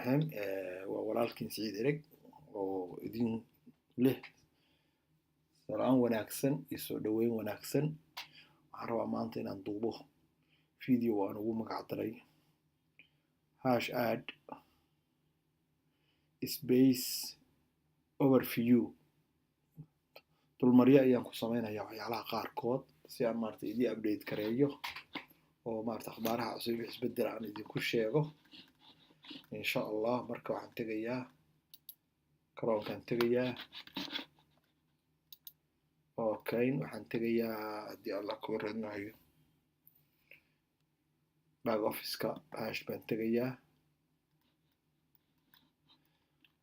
الرحيم walaalkiin Siciid Ereg oo idin leh salaan wanaagsan iyo soo dhaweyn wanaagsan. Waxaan rabaa maanta inaan duubo video aan ugu magac daray #add space overview. dulmaryo ayaan ku sameynayaa waxyaalaha qaarkood si aan maaragtay idin update gareeyo oo maaragtay akhbaaraha cusub iyo isbeddel aan idinku sheego insha Allah. Marka waxaan tegayaa Chrome-kaan tegayaa okay waxaan tegayaa haddii Allah ku waranayo back office-ka baan tegayaa.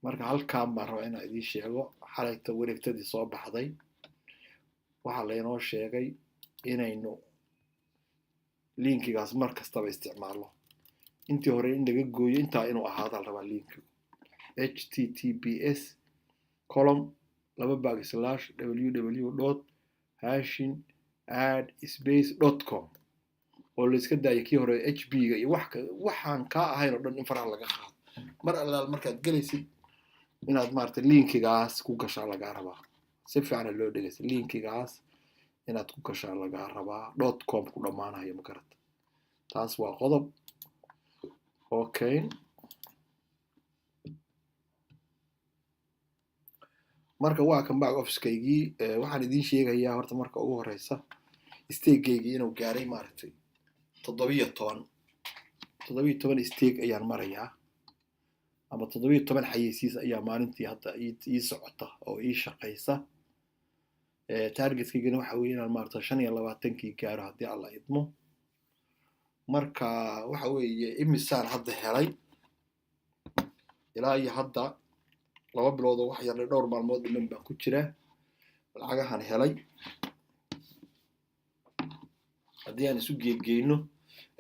marka halkaan baan rabaa inaan idiin sheego xalayta wareegtadii soo baxday. waxaa laynoo sheegay inaynu linkigaas mar kastaba isticmaalo. intii hore in laga gooyo intaa inuu ahaado la rabaa linkigu https://www.add-space.com oo la iska daayo kii hore hb-ga iyo waxaan kaa ahayn oo dhan in faraha laga qaado. mar allaal markaad gelaysid inaad maaragtay linkigaas ku gashaa lagaa rabaa. si fiican loo dhegeysta linkigaas inaad ku gashaa lagaa rabaa. .com ku dhammaanayo ma garata. taas waa qodob. okay marka waa kan back office-kaygii waxaan idiin sheegayaa horta marka ugu horeysa stake-gaygii inuu gaaray maaragtay 17 stake ayaan marayaa ama 17 xayeysiis ayaa maalintii hadda ii socota oo ii shaqeysa. target-kaygana waxa weeye inaan maaragtay 25 gaaro haddii alla idmo. marka waxa weeye imisaan hadda helay ilaa iyo hadda 2 bilood oo wax yar dhowr maalmood dhiman baan ku jiraa lacagahan helay. haddii aan isu geegeyno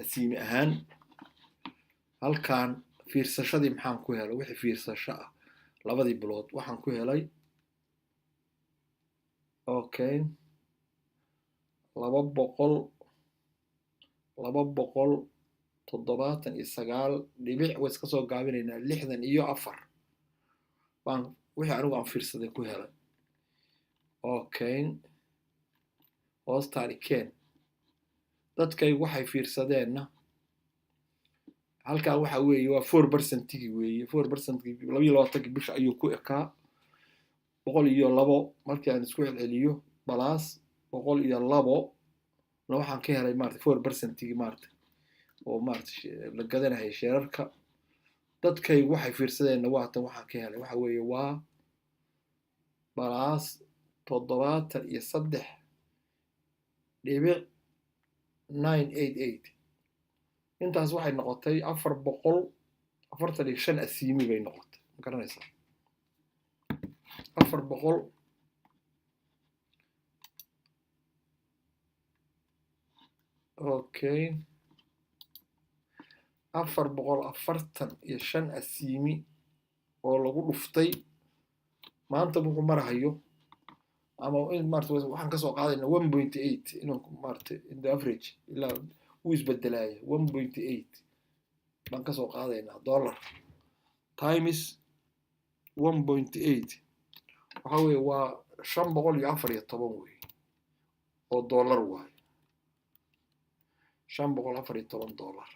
asiimi ahaan halkaan fiirsashadii maxaan ku helay wixii fiirsasho ah 2 bilood waxaan ku helay okay 279 way iska soo gaabinaynaa 64 baan wixii anigu aan fiirsaday ku helay. okay hoostaani keen dadkay waxay fiirsadeenna halkaan waxa weeye waa 4%-gii weeye 4%-gii 22 bisha ayuu ku ekaa 102 markii aan isku celceliyo balaas 102 na waxaan ka helay maaragtay 4%-gii maaragtay oo maaragtay la gadanahay sheerarka. dadkay waxay fiirsadeenna waatan waxaan ka helay waxa weeye waa balaas 73.988 intaas waxay noqotay 445 asiimi bay noqotay ma garanaysaa 400 okay 445 asiimi oo lagu dhuftay maanta wuxuu marahayo ama in maaragtay waxaan ka soo qaadayna 1.8 inuu maaragtay in the average ilaa uu isbedelaya 1.8 baan ka soo qaadaynaa dollar times 1.8 waxa weeye waa 514 weeye oo dollar waaye 514 dollar.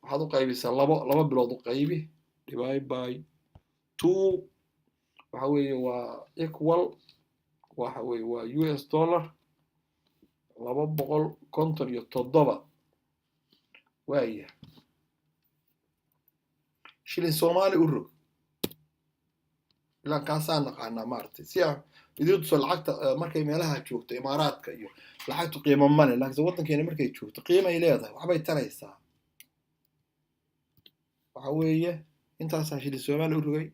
waxaad u qaybisaa 2 bilood u qaybi divide by 2 waxa weeye waa equal waxa weeye waa US dollar 257 waaya shilin Soomaali u rog ilaa kaasaan naqaanaa maaragtay si aan idin tuso lacagta markay meelaha joogto imaaraadka iyo lacagtu qiimo ma leh laakiin waddankeena markay joogto qiimo ay leedahay waxbay taraysaa. waxa weeye intaasaan shilin Soomaali u rogay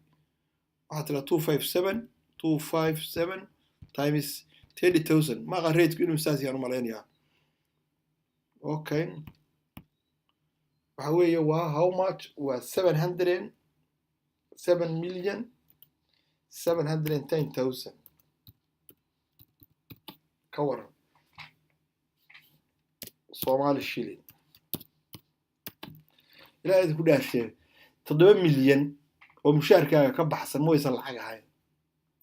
waxaa tira 257 times 30,000 maaqa rateku inuu saas yaan u malaynayaa. okay waxa weeye waa how much waa 7,710,000 ka waran Soomaali shilin ilaa idinku dhaashee 7 milyan oo mushaarkaaga ka baxsan mooysan lacag ahayn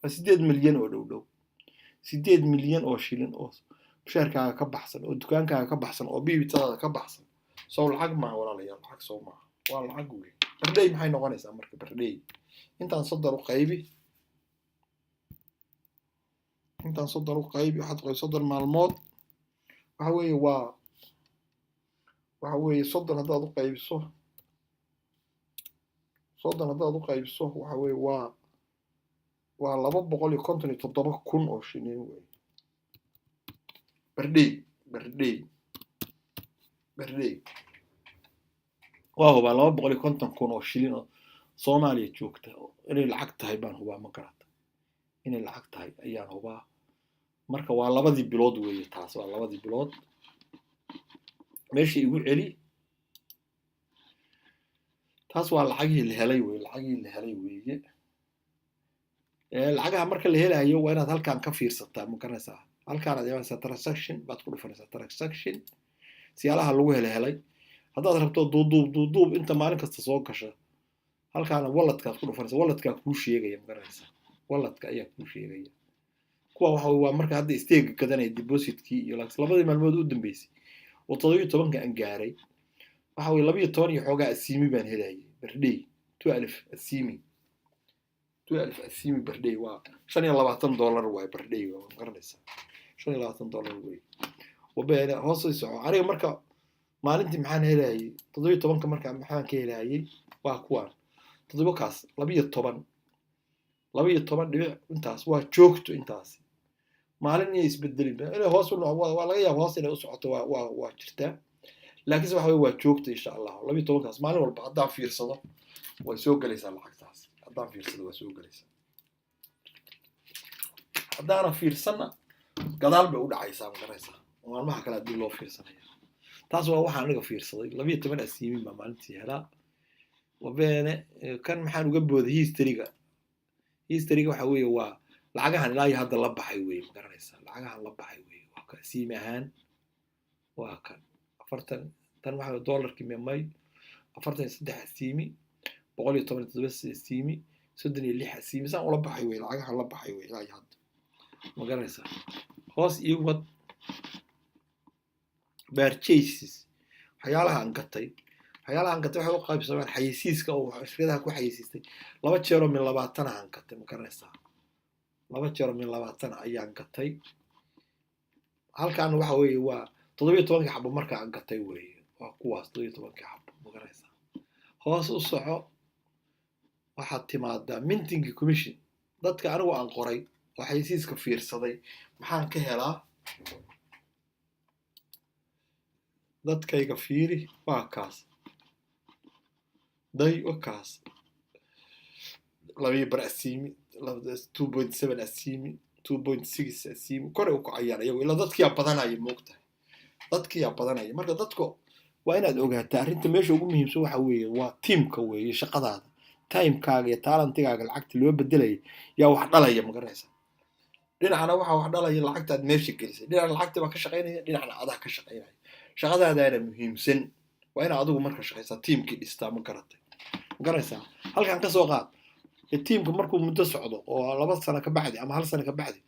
waa 8 milyan oo dhow 8 milyan oo shilin oo mushaarkaaga ka baxsan oo dukaankaaga ka baxsan oo biibitadaada ka baxsan soo lacag maaha walaalayaal lacag soo maaha waa lacag weyn bardhay maxay noqonaysaa marka bardhay intaan 30 u qaybi waxaad qoy 30 maalmood waxa weeye 30 haddaad u qaybiso 30 haddaad u qaybiso waxa weeye waa 257,000 oo shilin weeye bardhay waa hubaa 250,000 oo shilin oo Soomaaliya joogta inay lacag tahay baan hubaa ma garata inay lacag tahay ayaan hubaa marka waa 2 bilood weeye taas waa 2 bilood meeshii igu celi taas waa lacagii la helay weeye lacagaha marka la helayo waa inaad halkaan ka fiirsataa ma garanaysaa halkaan aad imaanaysaa transaction baad ku dhufanaysaa transaction siyaalaha lagu helay haddaad rabto duuduub inta maalin kasta soo gasha halkaana walletkaad ku dhufanaysaa walletkaa kuu sheegaya ma garanaysaa walletka ayaa kuu sheegaya kuwa waxa waa marka hadda isteega gadanaya depositkii iyo labadii maalmood u dambeysay oo 17 aan gaaray waxa weeye 12 iyo xoogaa asiimi baan helayay bardhay 12 asiimi bardhay waa $25 waay bardhay waa garanaysaa $25 way wabeena hoos u soco aniga marka maalintii maxaan helayay 17 marka maxaan ka helayay waa kuwan 7 kaas 12 dhibic intaas waa joogto intaas maalin ay isbedelin inay hoos u waa laga yaabaa hoos inay u socoto waa jirtaa laakiin waxa weeye waa joogto insha Allah 12 kaas maalin walba haddaan fiirsado way soo galaysaa lacagtaas haddaan fiirsado waa soo galaysaa haddaan fiirsana gadaal bay u dhacaysaa ma garanaysaa maalmaha kale hadii loo fiirsanaya taas waa waxa aniga fiirsaday 12 asiimin baa maalintii helaa wabeene kan maxaan uga booday historyga waxa weeye waa lacagahan ilaa hadda la baxay weeye ma garanaysaa lacagahan la baxay weeye waa ka asiimi ahaan waa kan 40 tan waxa dollarkii meemay 43 asiimi 117 asiimi 36 asiimi saan ula baxay weeye lacagahan la baxay weeye ilaa hadda ma garanaysaa hoos iyo wad purchases waxyaalaha aan gatay waxay u qaybsamaan xayeysiiska oo shirkadaha ku xayeysiistay 2 jeer oo min 20 aan gatay ma garanaysaa 2 jeer oo min 20 ayaan gatay halkaan waxa weeye waa 17 xabo marka aan gatay weeye waa kuwaas 17 xabo ma garanaysaa hoos u soco waxaad timaadaa minting commission dadka anigu aan qoray oo xayeysiiska fiirsaday maxaan ka helaa dadkayga fiiri waa kaas wakaas 2 bar asiimi 2.7 asiimi 2.6 asiimi kore u kacayaan iyagu ilaa dadkiyaa badanaya marka dadku waa inaad ogaataa arrinta meesha ugu muhiimsan waxa weeye waa teamka weeye shaqadaada timekaaga iyo talentigaaga lacagta loo bedelay yaa wax dhalaya ma garanaysaa dhinacna waxa wax dhalaya lacagtaad meesha gelisay dhinacna lacagta baa ka shaqaynaya dhinacna adaa ka shaqaynaya shaqadaadaana muhiimsan waa inaad adigu marka shaqaysaa teamkii dhistaa ma garanaysaa halkaan ka soo qaad teamka markuu muddo socdo oo 2 sano ka bacdi ama 1 sano ka bacdi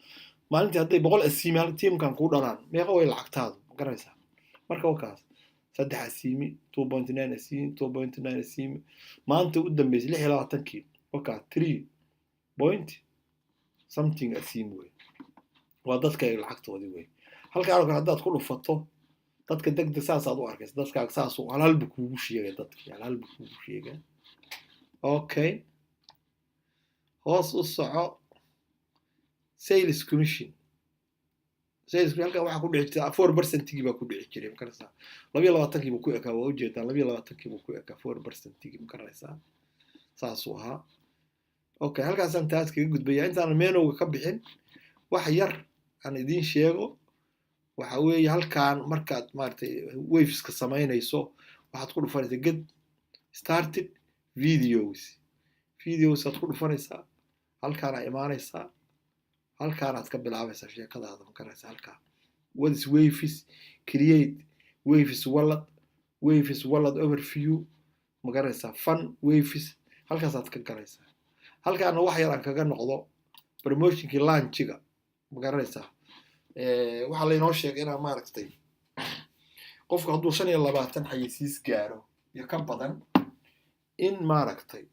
maalintii hadday 100 asiimi hal teamkan kuu dhalaan meeqa way lacagtaadu ma garanaysaa marka wakaas 3 asiimi 2.9 asiimi 2.9 asiimi maanta u dambeysay 26kii wakaas 3 point something asiimi wey waa dadka ay lacagtoodii wey halkaan kale haddaad ku dhufato dadka degdeg saasaad u arkaysa dadkaaga saas halhalba kuugu sheegay dadkii halhalba kuugu sheegay okay hoos u soco sales commission halkan waxaa ku dhici jiray 4%gii baa ku dhici jiray ma garanaysaa 22kii buu ku ekaa waa ujeedaan 22kii buu ku ekaa 4%gii ma garanaysaa saasuu ahaa okay halkaasaan taas kaga gudbaya intaan menowga ka bixin wax yar aan idiin sheego waxa weeye halkaan markaad maartay waveska samaynayso waxaad ku dhufanaysaa get started videos aad ku dhufanaysaa halkaana imaanaysaa halkaanaad ka bilaabaysaa sheekadaada ma garanaysaa halkaan what is waves create waves wallet overview ma garanaysaa fun waves halkaasaad ka galaysaa halkaana wax yar aan kaga noqdo promotionkii launchiga ma garanaysaa waxaa laynoo sheegay inaa maaragtay qofku hadduu 25 xayeysiis gaaro iyo ka badan in maaragtay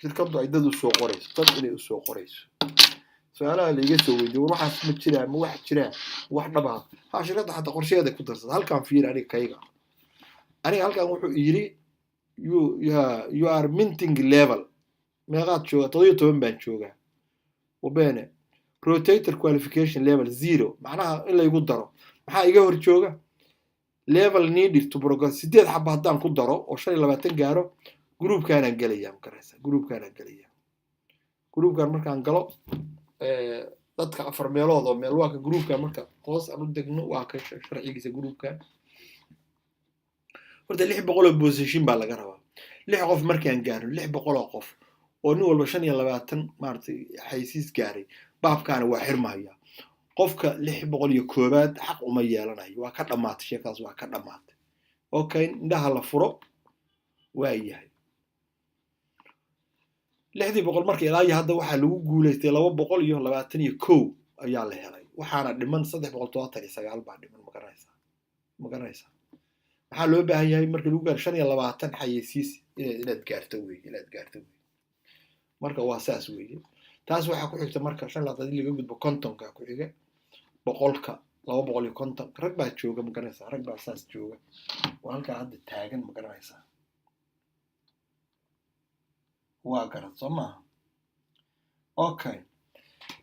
shirkaddu ay dad u soo qorayso dad inay u soo qorayso su'aalaha la iga soo weydiiyo waxaas ma jiraa ma wax jiraa wax dhabaa ha shirkadda xataa qorsheeda ku darsada halkaan fiiri aniga kayga aniga halkaan wuxuu yiri you are minting level meeqaad jooga 17 baan joogaa wabene rotator qualification level 0 macnaha in la igu daro maxaa iga hor jooga level needed to progress 8 xabba haddaan ku daro oo 25 gaaro groupkaanaan gelayaa makaraysa groupkaan markaan galo dadka 4 meelood oo meel waa ka groupkaan marka hoos aan u degno waa ka sharcigiisa groupkaan horta 600 position baa laga rabaa 6 qof markaan gaaro 600 qof oo nin walba 25 maartay xaysiis gaaray baabkaana waa xirmaya qofka 601aad xaq uma yeelanayo waa ka dhamaatay sheekaas waa ka dhamaatay okay indhaha la furo waa yahay 600 marka ilaa hadda waxa lagu guuleystay 221 ayaa la helay waxaana dhiman 379 baa dhiman ma garanaysaa maxaa loo baahan yahay marka lagu gaaro 25 xayeysiis inaad gaarto marka waa saas weeye taas waxa ku xigta marka 25 laga gudbo kontonka ku xiga boqolka 250 rag baa jooga ma garanaysaa rag baa saas jooga waa halka hadda taagan ma garanaysaa waa garan Soomaa okay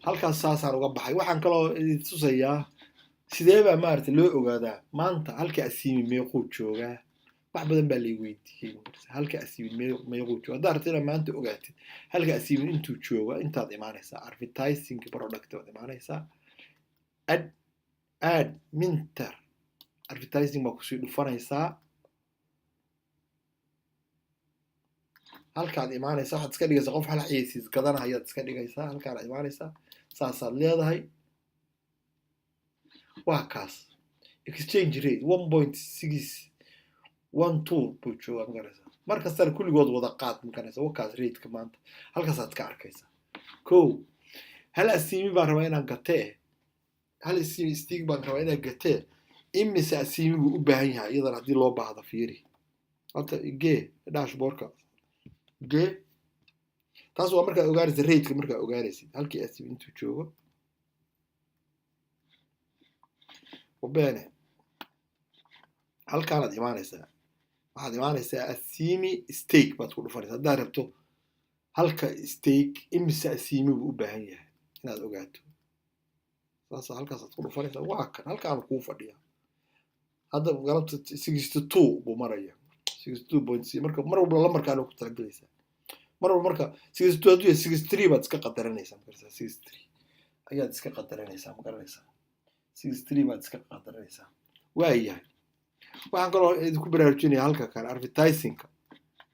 halkaas saasaan uga baxay waxaan kaloo tusayaa sidee baa maartay loo ogaadaa maanta halka asiimi meequu joogaa wax badan baa la weydiiyay halka asiimi meequu joogaa daartina maanta ogaatid halka asiimi intuu jooga intaad imaanaysaa advertising product waad imaanaysaa ad minter advertising baa kusii dhufanaysaa halkaad imaanaysaa waxaad iska dhigaysaa qof hal xayeysiis gadanayo ayaad iska dhigaysaa halkaad imaanaysaa saasaad leedahay waa kaas exchange rate 1.612 buu joogaa magaraysaa markastana kulligood wada qaad magaraysaa wakaas rateka maanta halkaasaad ka arkaysaa hal asiimi baan rabaa inaan gatee hal asiimi stick baan rabaa inaan gatee imise asiimi buu u baahan yahay iyadan haddii loo baahdo fiiri hadda gee dashboardka gee taas waa markaa ogaanaysa rateka markaa ogaanaysid halkii asiimi intuu joogo وبينه halkaanaad imaanaysaa waxaad imaanaysaa asiimi stake baad ku dhufanaysaa haddaad rabto halka stake imise asiimi buu u baahan yahay inaad ogaato saasa halkaasaad ku dhufanaysaa waa kan halkaana kuu fadhiya hadda galabta 62 buu maraya 62.6 marka mar walba lambarkaana ku talagelaysaa mar walba marka 62 hadduu yahay 63 baad iska qadaranaysaa magaraysaa 63 ayaad iska qadaranaysaa magaranaysaa 63 baad iska qadaranaysaa waa yahay waxaan kaloo idinku baraarujinaya halka kan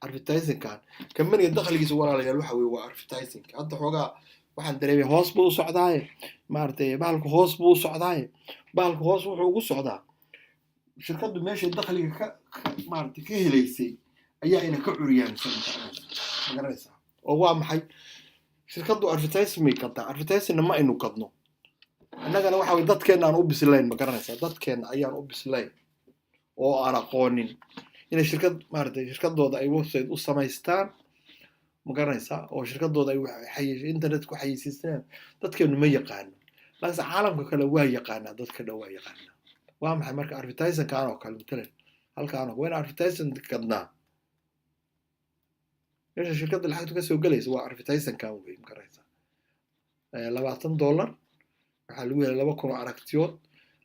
advertisingkan kamaniga dakhligiisa walaalayaal waxa weeye waa advertising hadda xoogaa waxaan dareemay hoos buu u socdaaye maartay bahalku hoos buu u socdaaye bahalku hoos wuxuu ugu socdaa shirkaddu meeshay dakhliga ka maartay ka helaysay ayaa ina ka curyaansan ma garanaysaa oo waa maxay shirkaddu advertising may gadaa advertisingna ma aynu gadno annagana waxa weeye dadkeena aan u bislayn ma garanaysaa dadkeena ayaan u bislayn oo aan aqoonin inay shirkad maartay shirkadooda ay website u samaystaan ma garanaysaa oo shirkadooda ay internet ku xayeysiistaan dadkeenu ma yaqaano laakiin caalamka kale waa yaqaanaa dadka dhan waa yaqaanaa waa maxay marka advertising kaan oo kale matalan halkaan waa in advertising gadnaa meesha shirkadda lacagtu ka soo galaysa waa advertising kaan wey ma garanaysaa $20 waxaa lagu helay 2,000 aragtiyood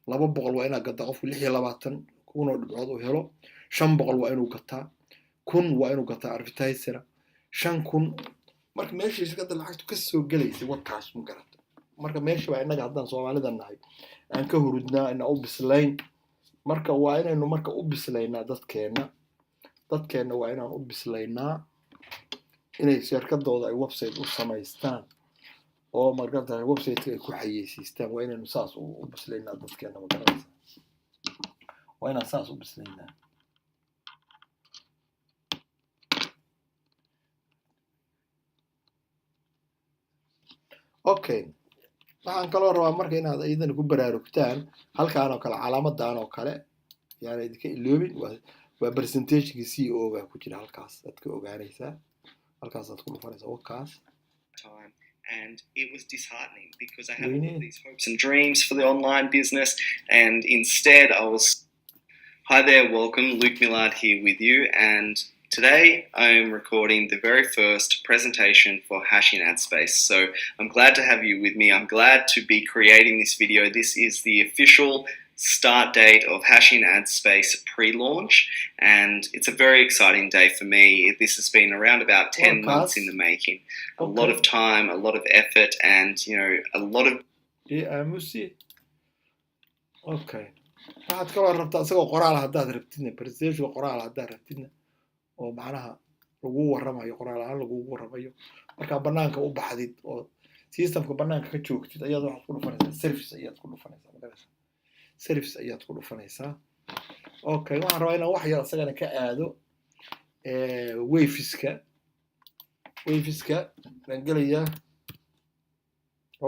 200 waa inaad gadaa qofku 26 kun oo dhibcood u helo 500 waa inuu gataa 1,000 waa inuu gataa advertiser 5,000 marka meeshii shirkadda lacagtu ka soo galaysay wakaas ma garato marka meeshii baa inaga haddaan Soomaalida nahay aan ka hurudnaa ina u bislayn marka waa inaynu marka u bislaynaa dadkeena waa inaan u bislaynaa inay shirkadooda ay website u samaystaan oo markaa website ay ku xayeysiistaan waa inaynu saas u bislaynaa dadkeena ma garanaysaa waa inaan saas u bislaynaa okay waxaan kaloo rabaa marka inaad iyadan ku baraarugtaan halkaan oo kale calaamadan oo kale yaana idinka iloobin waa percentageki CEO ga ku jira halkaas aad ka ogaanaysaa halkaasaad ku dhufanaysaa wakaas time, and it was disheartening because I had all of these hopes and dreams for the online business, and instead I was... Hi there, welcome, Luke Millard here with you, and today I'm recording the very first presentation for Hashing Ad Space. So I'm glad to have you with me. I'm glad to be creating this video. This is the official start date of Hashing Ad Space pre-launch, and it's a very exciting day for me. This has been around about 10 months in the making. A lot of time, a lot of effort, and a lot of... okay waxaad kaloo rabtaa isagoo qoraal haddaad rabtidna presentation qoraal haddaad rabtidna oo macnaha lagu warramayo qoraal ahaan lagugu warramayo markaa banaanka u baxdid oo systemka banaanka ka joogtid ayaad waxaad ku dhufanaysaa service ayaad ku dhufanaysaa magaraysaa service ayaad ku dhufanaysaa okay waxaan rabaa inaan wax yar isagana ka aado waveska baan gelayaa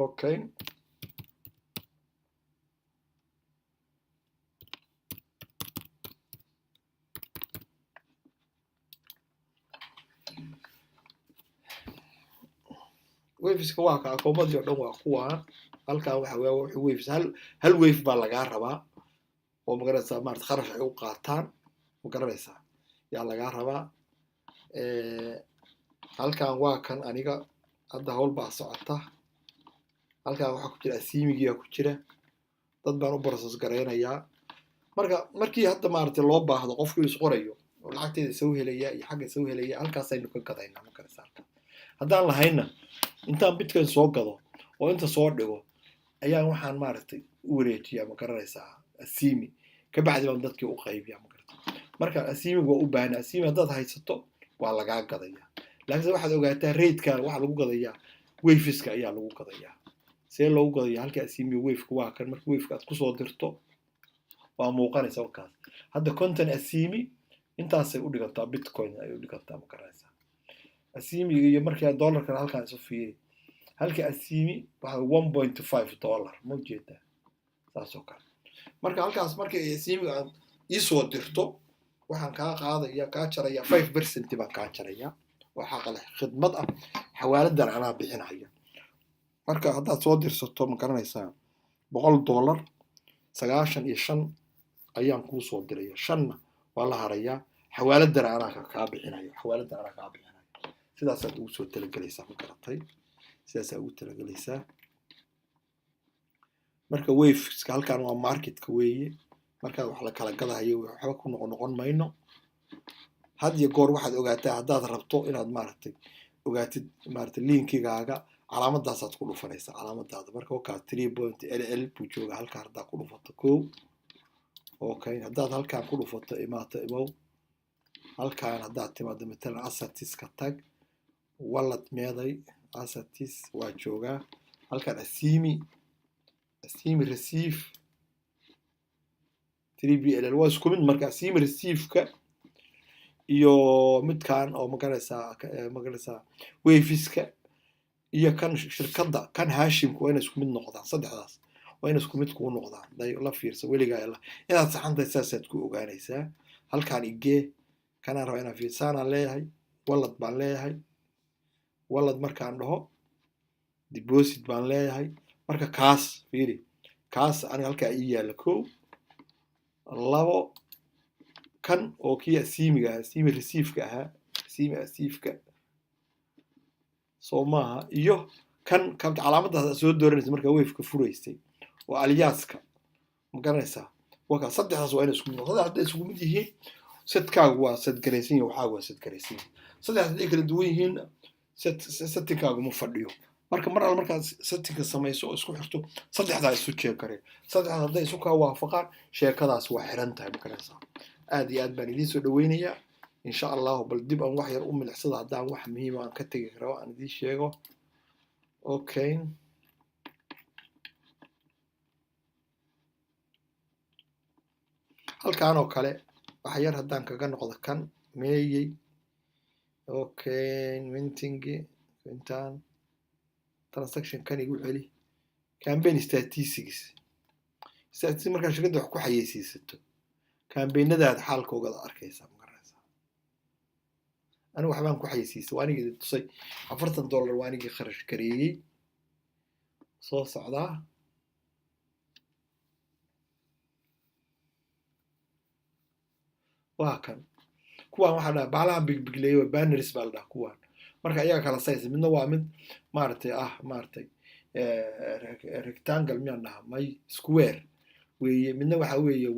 okay waveska waa ka akoomadii oo dhan waa kuwa halkaan waxa weeye wuxuu waves hal wave baa lagaa rabaa oo magaraysaa maarata kharash ay u qaataan magaranaysaa yaa lagaa rabaa halkaan waa kan aniga hadda hawl baa socota halkaan waxaa ku jira asiimigiyaa ku jira dad baan u process garaynayaa markii hadda maarata loo baahdo qofkii is qorayo oo lacagteeda soo helaya iyo xagga soo helaya halkaasaynu ka gadaynaa magaraysaa haddaan lahayna intaan bitcoin soo gado oo inta soo dhigo ayaan waxaan maaragtay u wareejiyaa magaranaysaa asiimi kabacdi baan dadkii u qaybiyaa magarata marka asiimiga waa u baahna asiimi haddaad haysato waa lagaa gadayaa laakiinse waxaad ogaataa ratekan waxaa lagu gadayaa waveska ayaa lagu gadayaa see loogu gadayaa halka asiimiga waveka waa kan marka waveka aad kusoo dirto waa muuqanaysa wakaas hadda conton asiimi intaasay u dhigantaa bitcoin ay u dhigantaa magaranaysaa asiimiga iyo markaa dollarkan halkaan isu fiiri halka asiimi waxa $1.5 ma ujeedaa saasoo kale marka halkaas marka asiimiga aad iisoo dirto waxaan kaa qaadaya kaa jaraya 5% baan kaa jaraya waxaa qale khidmad ah xawaaladan anaa bixinaya marka haddaad soo dirsato ma garanaysaa $100 95 ayaan kuu soo diraya 5 waa la harayaa xawaaladan anaa kaa bixinayo sidaasaad ugu soo talagelaysaa ma garatay sidaasaa ugu talagelaysaa marka waveska halkaan waa marketka weeye markaad wax la kala gadahayo waxba ku noqon mayno had iyo goor waxaad ogaataa haddaad rabto inaad maaragtay ogaatid maaragtay linkigaaga calaamadaasaad ku dhufanaysaa calaamadaada marka wakaa 3.ll buu joogaa halkaan haddaad ku dhufato kow okay haddaad halkaan ku dhufato imaato imow halkaan haddaad timaado matalan asatiska tag walad meeday asatis waa joogaa halkaan asiimi receive 3BLL waa isku mid marka asiimi receiveka iyo midkaan oo magaraysaa waveska iyo kan shirkadda kan hashimka waa inay isku mid noqdaan saddexdaas waa inay isku mid kuu noqdaan la fiirsa weligaa inaad saxantahay saasaad ku ogaanaysaa halkaan igee kanaan rabaa inaan fiirsaanaan leeyahay walad baan leeyahay walad markaan dhaho deposit baan leeyahay marka kaas fiiri kaas aniga halkaa ii yaalla 1 2 kan oo kii asiimiga ahaa asiimi receiveka ahaa asiimi asiifka soo maaha iyo kan calaamadaas soo dooranaysa markaa waveka furaysay oo alyaaska ma garanaysaa waka saddexdaas waa inay isku mid noqdaan hadday isku mid yihiin setkaagu waa sadgaraysan yahay waxaagu waa sadgaraysan yahay saddexdaas hadday kala duwan yihiin settingkaagu ma fadhiyo marka mar alla markaad settingka samayso oo isku xirto saddexdaa isu jeekareen saddexdaas hadday isu kaa waafaqaan sheekadaas waa xiran tahay ma garanaysaa aad iyo aad baan idiin soo dhaweynayaa insha allahu bal dib aan wax yar u milicsada haddaan wax muhiima aan ka tegi karo aan idiin sheego okay halkaan oo kale wax yar haddaan kaga noqdo kan meeyey okay mintingi intaan transaction kan igu celi campaign statistics markaa shirkadda wax ku xayeysiisato campaignadaada xaalkooga arkaysaa ma garanaysaa anigu waxbaan ku xayeysiisay waa anigii tusay $40 waa anigii kharash gareeyey soo socdaa waa kan kuwaan waxaa dhaha baalahan bigbigleeyo banners baa la dhaha kuwaan marka ayaga kala saysa midna waa mid maaragtay maaragtay rectangle miyaan dhaha may square weeye midna waxa weeye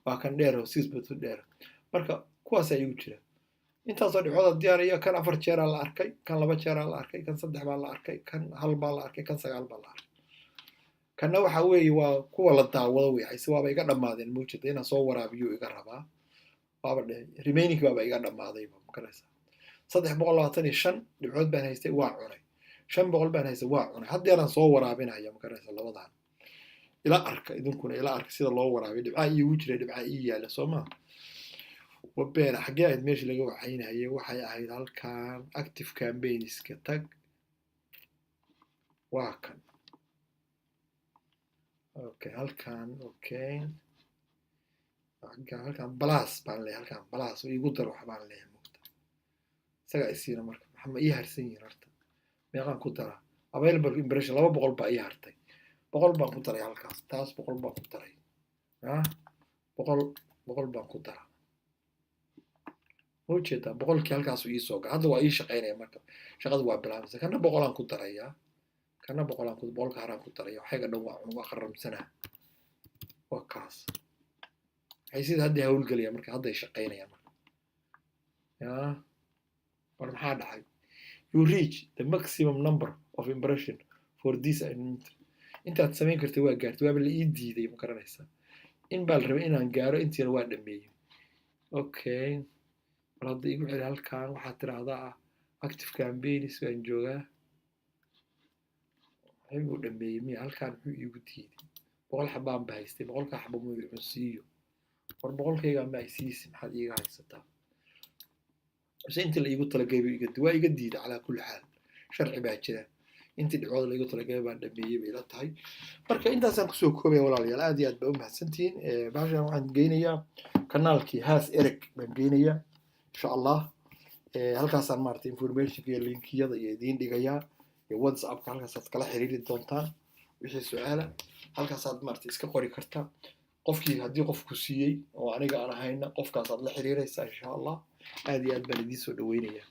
waa kan dheer oo 6 foot dheer marka kuwaas ay igu jira intaasoo dhibcood diyaariyo kan 4 jeer la arkay kan 2 jeer la arkay kan 3 baa la arkay kan 1 baa la arkay kan 9 baa la arkay kana waxa weeye waa kuwa la daawado weeyay si waaba iga dhamaadeen muujada inaan soo waraabiyo iga rabaa waaba remaining waaba iga dhamaaday ma garanaysaa 325 dhibcood baan haystay waa cunay 500 baan haystay waa cunay hadda aan soo waraabinaya ma garanaysaa labadan ila arka idinkuna ila arka sida loo waraabiyo dhibcaha iigu jiray dhibcaha ii yaala Soomaa wabeena xagee aad meesha laga waxaynayay waxay ahayd halkan active campaigns ka tag waa kan okay halkan okay halkan plus baan leeyahay halkan plus oo igu dar wax baan leeyahay mugta isaga isiina marka maxaa ii harsan yihiin horta meeqaan ku dara available impression 200 baa ii hartay 100 baan ku daray halkaas taas 100 baan ku daray 100 baan ku daray وجهته بقول كي هالكاس ويسوق هذا هو أي شقينة مركب شغل هو بلانس كنا بقولان كتريا كنا بقولان كت بقول كهران كتريا وحاجة نوع وآخر سنة وكاس هيصير هدي هقول قليا مركب هذا يشقينة يا مركب يا ورم حاد حاجة you reach the maximum number of impression for this أنت هتسمين كرتوا جارت وقبل إيدي ذي مكرر هسه إن بالربع إن أنجاره أنت الواد دمي أوكي رضي يقول على هالكان وحتى هذا active campaign سوين جوجا يقول دمي مي هالكان يقول تيدي بقول حبام بهايستي بقول كحبام يعصيه وبقول كي جام بهايسيس محد يجي هايسته بس أنت اللي يقول تلاقيه يقد ويقديد على كل حال شرعي باكره أنت اللي عود اللي يقول تلاقيه بعد دمي بيلا تاي marka intaasaan kusoo koobay walaalayaal aad iyo aad baa u mahadsantiin baashan waxaan geynayaa kanaalkii haas ereg baan geynayaa insha Allah halkaasaan maartay information iyo linkiyada iyo idiin dhigayaa iyo WhatsApp ka halkaasaad kala xiriiri doontaan wixii su'aala halkaasaad maartay iska qori kartaa qofkii haddii qofku siiyey oo aniga aan ahayna qofkaasaad la xiriiraysaa insha Allah aad iyo aad baan idiin soo dhaweynayaa